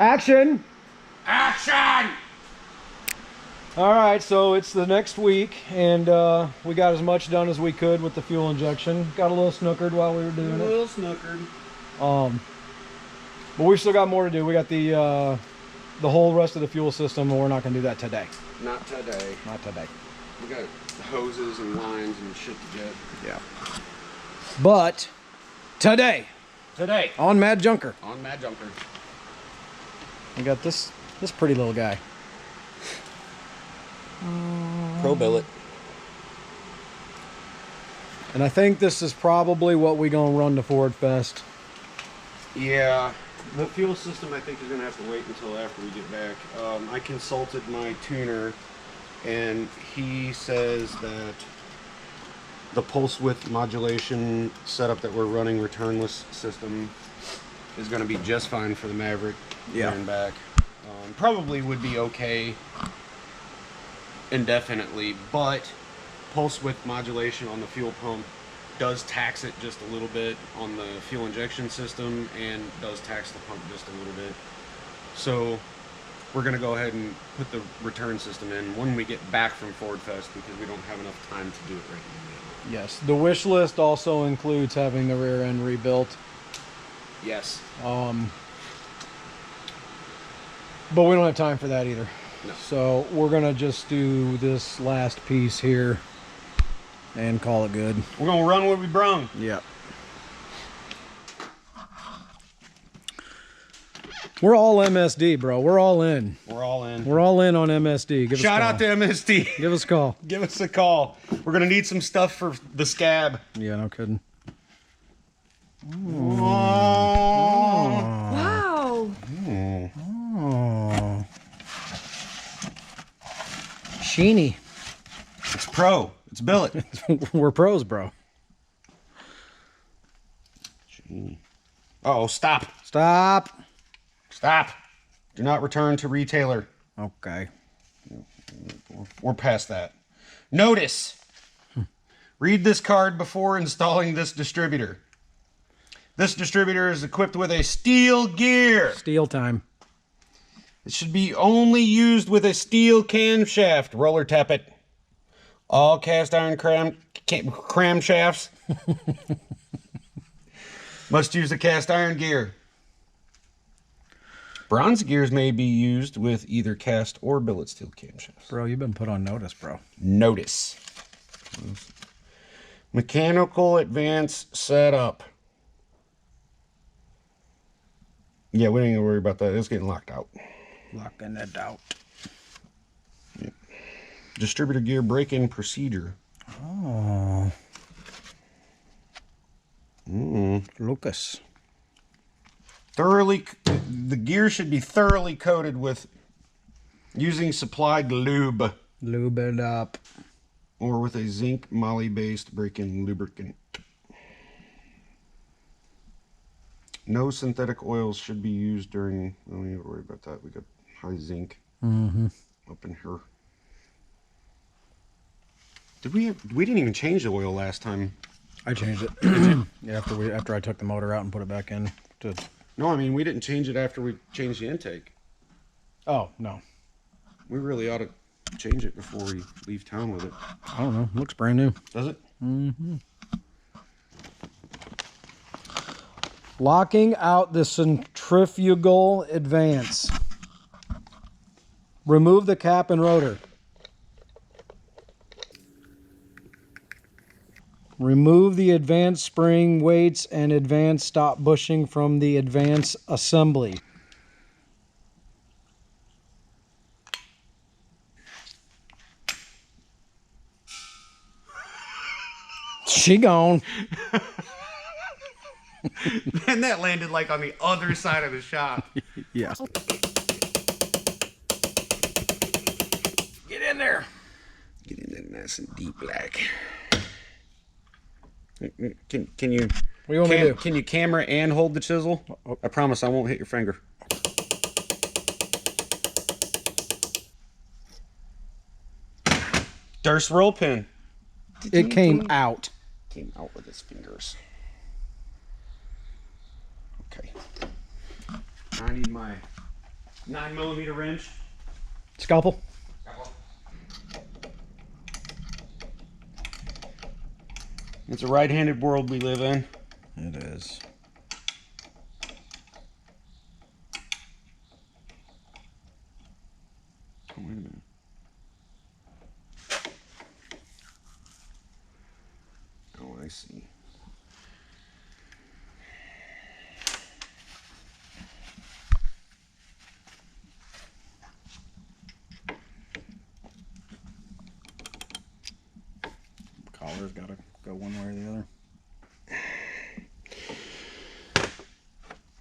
Action! Action! All right, so it's the next week, and we got as much done as we could with the fuel injection. Got a little snookered while we were doing it. A little snookered. But we still got more to do. We got the whole rest of the fuel system, and we're not going to do that today. Not today. Not today. We got hoses and lines and shit to get. Yeah. But today. Today. On Mad Junker. On Mad Junker. We got this pretty little guy. Pro Billet. And I think this is probably what we gonna run to Ford Fest. Yeah, the fuel system I think is gonna have to wait until after we get back. I consulted my tuner, and he says that the pulse width modulation setup that we're running, returnless system, is gonna be just fine for the Maverick. Yeah. There and back. Probably would be okay indefinitely, but pulse width modulation on the fuel pump does tax it just a little bit on the fuel injection system, and does tax the pump just a little bit. So we're going to go ahead and put the return system in when we get back from Ford Fest, because we don't have enough time to do it right now. Yes. The wish list also includes having the rear end rebuilt. Yes. But we don't have time for that either. No. So we're gonna just do this last piece here and call it good. We're gonna run what we brung. Yep. We're all MSD, bro. We're all in. We're all in. We're all in on MSD. Give Shout us a call. out to MSD. Give us a call. Give us a call. We're gonna need some stuff for the scab. Yeah, no kidding. Wow. Oh. Sheeny. It's pro. It's billet. We're pros, bro. Oh, stop. Stop. Stop. Do not return to retailer. Okay. We're past that. Notice. Read this card before installing this distributor. This distributor is equipped with a steel gear. Steel time. It should be only used with a steel camshaft. Roller tap it. All cast iron cram shafts must use a cast iron gear. Bronze gears may be used with either cast or billet steel camshafts. Bro, you've been put on notice, bro. Notice. Mechanical advance setup. Yeah, we ain't gonna worry about that. It's getting locked out. Locking it out. Yep. Distributor gear break-in procedure. Oh. Lucas. The gear should be thoroughly coated with using supplied lube. Lube it up. Or with a zinc moly-based break-in lubricant. No synthetic oils should be used during... I don't need to worry about that. We got high zinc up in here. We didn't even change the oil last time. I changed it. Yeah, after I took the motor out and put it back in. No, I mean, we didn't change it after we changed the intake. Oh, no. We really ought to change it before we leave town with it. I don't know. Looks brand new. Does it? Mm-hmm. Locking out the centrifugal advance. Remove the cap and rotor. Remove the advance spring weights and advance stop bushing from the advance assembly. She gone. And that landed like on the other side of the shop. Yeah. Get in there. Get in there nice and deep black. Can you... What do you want me to do? Can you camera and hold the chisel? I promise I won't hit your finger. Durst roll pin. It came out. Came out with his fingers. Okay. I need my 9mm wrench. Scalpel. It's a right-handed world we live in. It is. Oh, wait a minute. Oh, I see. Collar's got to go one way or the other.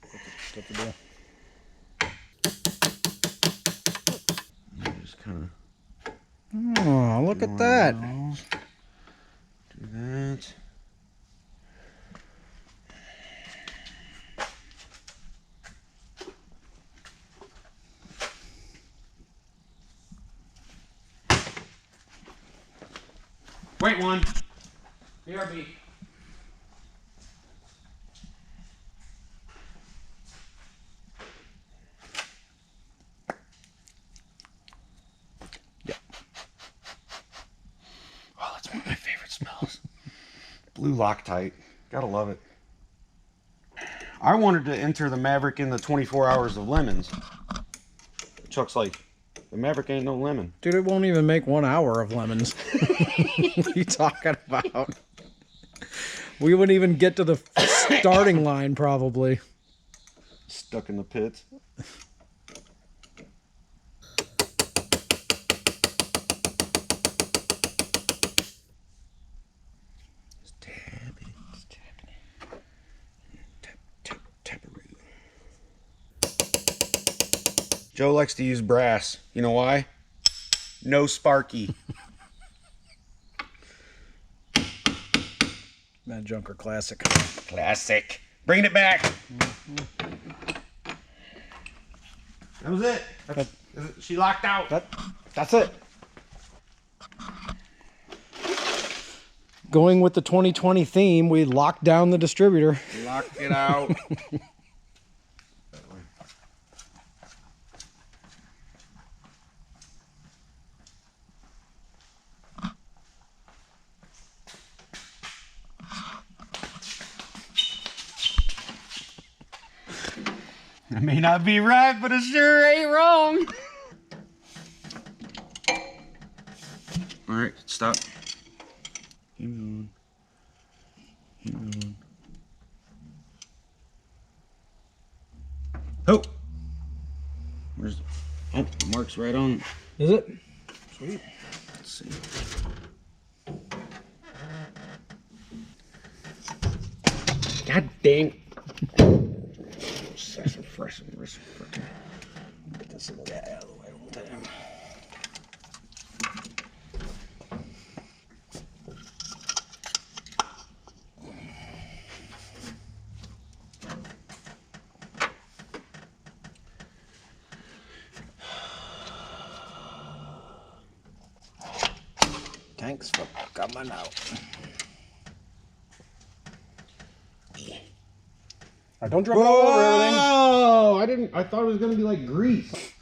What's the deal? Just kind Oh, look of at that. do that. Wait, one. BRB. Yep. Oh, that's one of my favorite smells. Blue Loctite. Gotta love it. I wanted to enter the Maverick in the 24 hours of lemons. Chuck's like, the Maverick ain't no lemon. Dude, it won't even make 1 hour of lemons. What are you talking about? We wouldn't even get to the starting line, probably. Stuck in the pits. Just tap it. Just tapping it. Tap, tap, taparoo. Joe likes to use brass. You know why? No Sparky. Mad Junker Classic. Classic. Bringing it back. That was it. She locked out. That's it. Going with the 2020 theme, we locked down the distributor. Locked it out. I may not be right, but it sure ain't wrong. All right, stop. Keep going. Keep going. Oh! Where's... Oh, the mark's right on. Is it? Sweet. Let's see. God dang. Get this little guy out of the way one time. Thanks for coming out. Right, don't drip all over everything. Oh, I didn't. I thought it was gonna be like grease.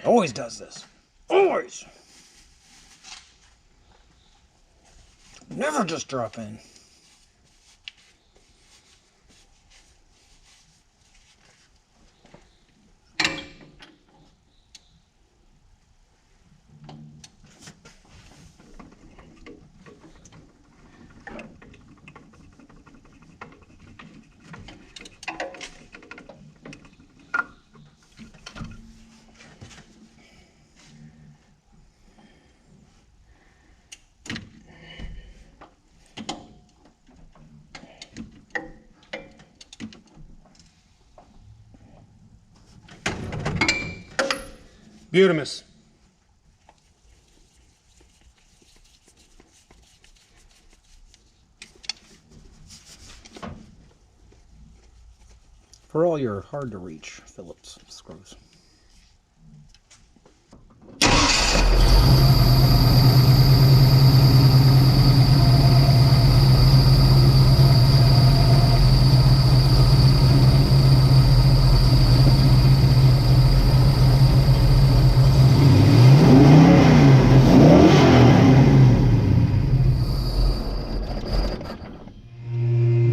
Always does this. Always. Never just drop in. Beautimus. For all your hard to reach Phillips screws.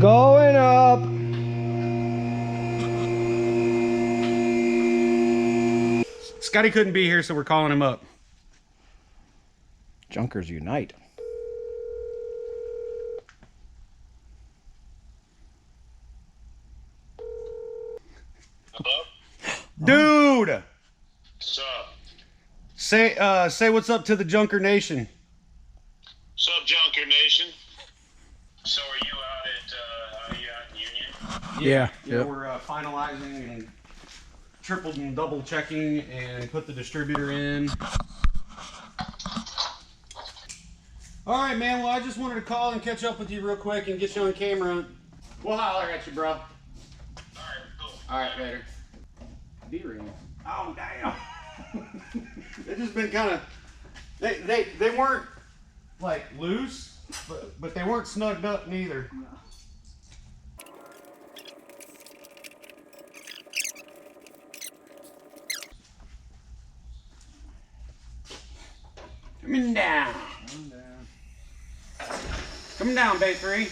Going up. Scotty couldn't be here, so we're calling him up. Junkers unite. Hello? Dude! What's up? Say what's up to the Junker Nation. What's up, Junker Nation? So are you out in Union? Yeah, Yep. we're finalizing and triple and double checking and put the distributor in. All right, man. Well, I just wanted to call and catch up with you real quick and get you on camera. We'll holler at you, bro. Alright, cool. All right, later. D-ring. Oh, damn. They just been kind of. They weren't like loose, but they weren't snugged up neither. Coming down. Coming down, Bay 3.